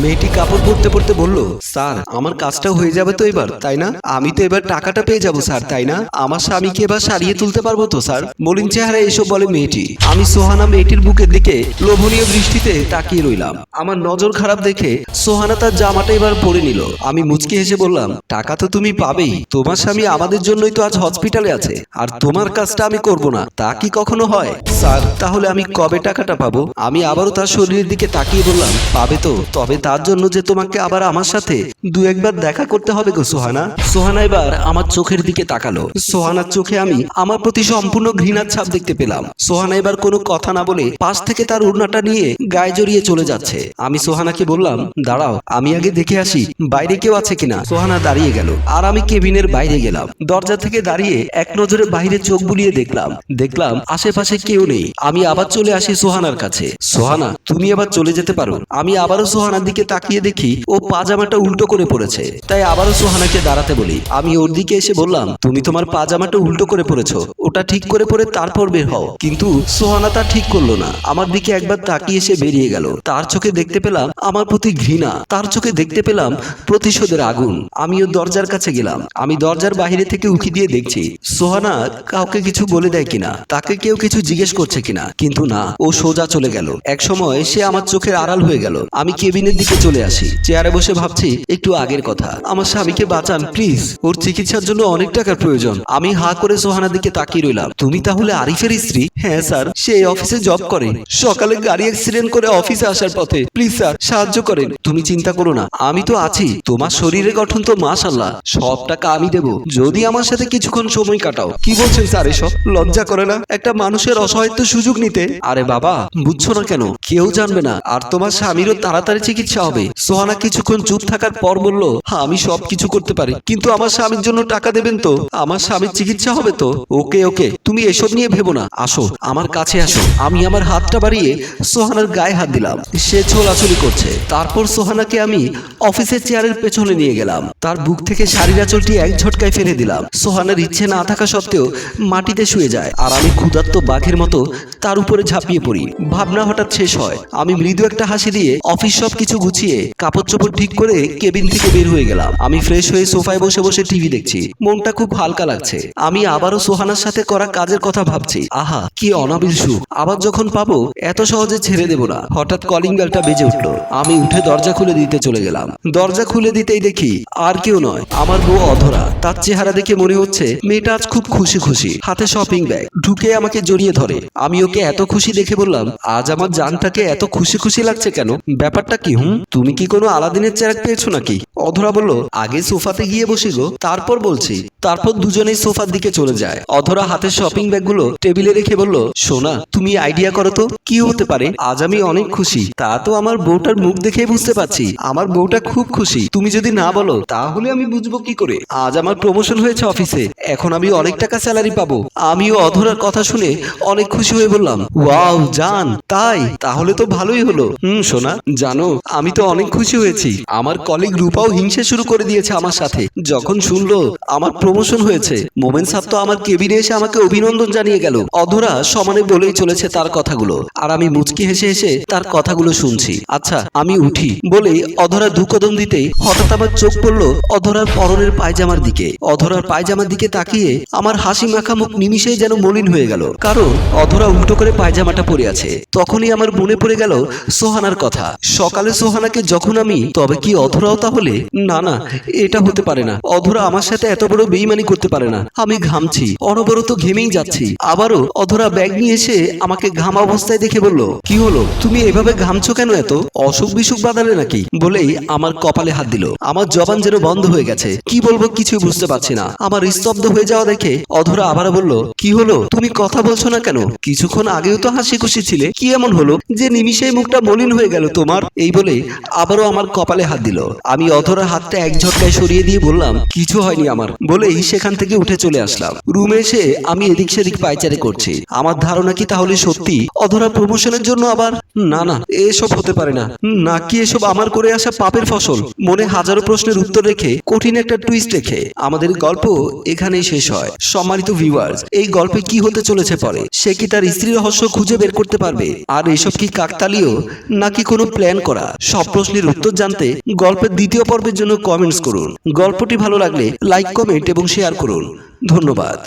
মেয়েটি কাপড় পরতে পরতে বলল, স্যার আমার কাজটা হয়ে যাবে তো এবার, তাই না? আমি তো এবার টাকাটা পেয়ে যাবো স্যার, তাই না? আমার স্বামীকে এবার সারিয়ে তুলতে পারবো তো স্যার? মলিন চেহারা এসব বলে মেয়েটি। আমি সোহানা মেয়েটির বুকের দিকে লোভনীয় দৃষ্টিতে তাকিয়ে রইলাম। আমার নজর খারাপ দেখে সোহানা তার জামাটা এবার পরে নিল। আমি মুচকি হেসে বললাম, টাকা তো তুমি পাবেই, তোমার স্বামী আমাদের জন্যই তো আজ হসপিটালে আছে, আর তোমার কাজটা আমি করব না, তা কি কখনো হয়? স্যার তাহলে আমি কবে টাকাটা পাবো? আমি আবারও তার শরীরের দিকে তাকিয়ে বললাম, পাবে তো, তবে তার জন্য যে তোমাকে আবার আমার সাথে দু একবার দেখা করতে হবে গো সোহানা। সোহানা এবার আমার চোখের দিকে তাকালো। সোহানার চোখে আমি আমার প্রতি সম্পূর্ণ ঘৃণার ছাপ দেখতে পেলাম। সোহানা এবার কোনো কথা না বলে পাশ থেকে তার ওড়নাটা নিয়ে গায়ে জড়িয়ে চলে যাচ্ছে। আমি সোহানাকে বললাম, দাঁড়াও আমি আগে দেখে আসি বাইরে কেউ আছে কিনা। সোহানা দাঁড়িয়ে গেল আর আমি কেবিনের বাইরে গেলাম। দরজা থেকে দাঁড়িয়ে এক নজরে বাইরে চোখ বুলিয়ে দেখলাম আশেপাশে কেউ নেই। আমি আবার চলে আসি সোহানার কাছে। সোহানা তুমি এবার চলে যেতে পারো। আমি আবারও সোহানার দিকে তাকিয়ে দেখি ও পাজামাটা উল্টো করে পড়েছে, তাই আবারও সোহানাকে দাঁড়াতে বলি। আমি ওর দিকে এসে বললাম, তুমি তোমার পাজামাটা উল্টো করে পড়েছো, ওটা ঠিক করে পরে তারপর বের হও। কিন্তু সোহানা তা ঠিক করলো না, আমার দিকে একবার তাকিয়ে এসে বেরিয়ে গেল। তার চোখে দেখতে পেলাম আমার প্রতি ঘৃণা, তার চোখে দেখতে পেলাম প্রতিশোধের আগুন। আমি ওর দরজার কাছে গেলাম। আমি দরজার বাইরে থেকে উকি দিয়ে দেখছি সোহানা কাউকে কিছু বলে দেয় কিনা, তাকে কেউ কিছু জিজ্ঞেস করছে কিনা, কিন্তু না, ও সোজা চলে গেল। এক সময় সে আমার চোখের আড়াল হয়ে গেল। আমি কেবিনের দিকে চলে আসি, চেয়ারে বসে ভাবছি একটু আগের কথা। আমার স্বামীকে বাঁচান প্লিজ, ওর চিকিৎসার জন্য অনেক টাকার প্রয়োজন। আমি হা করে সোহানার দিকে তাকিয়ে রইলাম। তুমি তাহলে আরিফের স্ত্রী? হ্যাঁ স্যার, সে এই অফিসে জব করে। সকালে গাড়ি অ্যাক্সিডেন্ট করে অফিসে আসার পথে। প্লিজ স্যার সাহায্য করেন। তুমি চিন্তা করো না, আমি তো আছি। তোমার শরীরের গঠন তো মাশাআল্লাহ, সব টাকা আমি দেব যদি আমার সাথে কিছুক্ষণ সময় কাটাও। কি বলছেন স্যার এসব? লজ্জা করে না একটা মানুষের অসহায়ত্ব সুযোগ নিতে? আরে বাবা বুঝছো না কেন? কেউ জানবে না, আর তোমার স্বামীরও তাড়াতাড়ি চিকিৎসা হবে। সোহানা কিছুক্ষণ চুপ থাকার পর বলল, হ্যাঁ আমি সব কিছু করতে পারি, কিন্তু আমার স্বামীর জন্য টাকা দেবেন তো? আমার স্বামীর চিকিৎসা হবে তো? ওকে ওকে, তুমি এসব নিয়ে ভেবো না, আসো আমার কাছে আসো। আমি আমার হাতটা বাড়িয়ে সোহানার গায়ে হাত দিলাম। সে ছোলাছুলি করছে। তারপর সোহানাকে আমি অফিসের চেয়ারের পেছনে নিয়ে গেলাম। তার বুক থেকে শাড়ির আঁচলটি এক ঝটকায় ফেলে দিলাম। সোহানার ইচ্ছে না থাকা সত্ত্বেও মাটিতে শুয়ে যায়, আর আমি ক্ষুধার্ত বাঘের মতো তার উপরে ঝাঁপিয়ে পড়ি। ভাবনা হঠাৎ শেষ হয়। আমি মৃদু একটা হাসি দিয়ে অফিস সব কিছু গুছিয়ে কাপড় চোপড় ঠিক করে কেবিন থেকে বের হয়ে গেলাম। আমি ফ্রেশ হয়ে সোফায় বসে বসে টিভি দেখছি। মনটা খুব হালকা লাগছে। আমি আবারও সোহানার সাথে করা কাজের কথা ভাবছি। আহা কি অনাবিল সুখ, আবার যখন পাবো এত সহজে ছেড়ে দেব না। হঠাৎ কলিং বেলটা বেজে উঠলো। আমি উঠে দরজা খুলে দিতে চলে গেলাম। দরজা খুলে দিতেই দেখি আর কেউ নয়, আমার বউ অধরা। তার চেহারা দেখে মনে হচ্ছে মেয়েটা আজ খুব খুশি খুশি। হাতে শপিং ব্যাগ, ঢুকে আমাকে জড়িয়ে ধরে। আমি ওকে এত খুশি দেখে বললাম, আজ আমার জানটাকে এত খুশি খুশি লাগছে কেন? ব্যাপারটা কি? তুমি কি কোনো আলাদিনের চেরাগ পেয়েছো নাকি? অধরা বলল, আগে সোফাতে গিয়ে বসি গো, তারপর বলছি। তারপর দুজনেই সোফার দিকে চলে যায়। অধরা হাতের শপিং ব্যাগগুলো টেবিলে রেখে বলল, সোনা তুমি আইডিয়া করো তো কি হতে পারে? আজ আমি অনেক খুশি, তা তো আমার বউটার মুখ দেখে বুঝতে পারছি। আমার বউটা খুব খুশি। তুমি যদি না বলো তাহলে আমি বুঝবো কি করে? আজ আমার প্রমোশন হয়েছে অফিসে, এখন আমি অনেক টাকা স্যালারি পাবো। আমিও অধরার কথা শুনে অনেক খুশি হয়ে বললাম, ওয়াও জান, তাই? তাহলে তো ভালোই হলো। সোনা জানো আমি তো অনেক খুশি হয়েছি। আমার কলিগ রূপাও হিংসে শুরু করে দিয়েছে আমার সাথে, যখন শুনলো আমার প্রমোশন হয়েছে। মোমেন সাহেব তো আমার কেবিনে এসে আমাকে অভিনন্দন জানিয়ে গেল। অধরা সমানে বলেই চলেছে তার কথাগুলো, আর আমি মুচকি হেসে হেসে তার কথাগুলো শুনছি। আচ্ছা আমি উঠি বলেই অধরা দুকদম দিতেই হঠাৎ আমার চোখ পড়লো অধরার পরনের পায়জামার দিকে। অধরার পায়জামার দিকে তাকিয়ে আমার হাসি মাখা মুখ নিমিষেই যেন মলিন হয়ে গেল, কারণ অধরা উল্টো করে পায়জামাটা পরে আছে। তখনই আমার মনে পড়ে গেল সোহানার কথা। সকালে সোহানাকে যখন আমি, তবে কি অধরাও তাহলে? না না, এটা হতে পারে না। অধরা আমার সাথে এত বড় বেইমানি করতে পারে না। আমি ঘামছি, অনবরত ঘেমেই যাচ্ছি। আবারও অধরা ব্যাগ নিয়ে এসে আমাকে ঘামা অবস্থায় দেখে বলল, কি হলো তুমি এভাবে ঘামছো কেন? এত অসুখ বিসুখ বাঁধালে নাকি? বলেই আমার কপালে হাত দিল। আমার জবান যেন বন্ধ হয়ে গেছে, কি বলবো কিছুই বুঝতে পারছি না। আমার স্তব্ধ হয়ে যাওয়া দেখে অধরা আবার বলল, কি হলো তুমি কথা বলছো না কেন? কিছুক্ষণ আগেও তো হাসি খুশি ছিলে, কি এমন হলো যে নিমিষেই মুখটা মলিন হয়ে গেল তোমার? এই বলে আবারও আমার কপালে হাত দিল। আমি অধরার হাতটা এক ঝটকায় সরিয়ে দিয়ে বললাম, কিছু হয়নি আমার, বলেই সেখান থেকে উঠে চলে আসলাম। রুমে এসে আমি এদিক সেদিক পায়চারি করছি। আমার ধারণা কি তাহলে সত্যি অধরা প্রমোশনের জন্য আবার? না না, এসব হতে পারে না। নাকি এসব আমার করে আসা পাপের ফসল? মনে হাজারো প্রশ্নের উত্তর রেখে কঠিন একটা টুইস্ট রেখে আমাদের গল্প এখানেই শেষ হয়। সম্মানিত ভিউয়ার্স, এই গল্পে কি হতে চলেছে পরে? সে কি তার স্ত্রীর রহস্য খুঁজে বের করতে পারবে? আর এসব কি কাকতালীয় নাকি কোনো প্ল্যান করা? সব প্রশ্নের উত্তর জানতে গল্পের দ্বিতীয় পর্বের জন্য কমেন্টস করুন। গল্পটি ভালো লাগলে লাইক, কমেন্ট এবং শেয়ার করুন। ধন্যবাদ।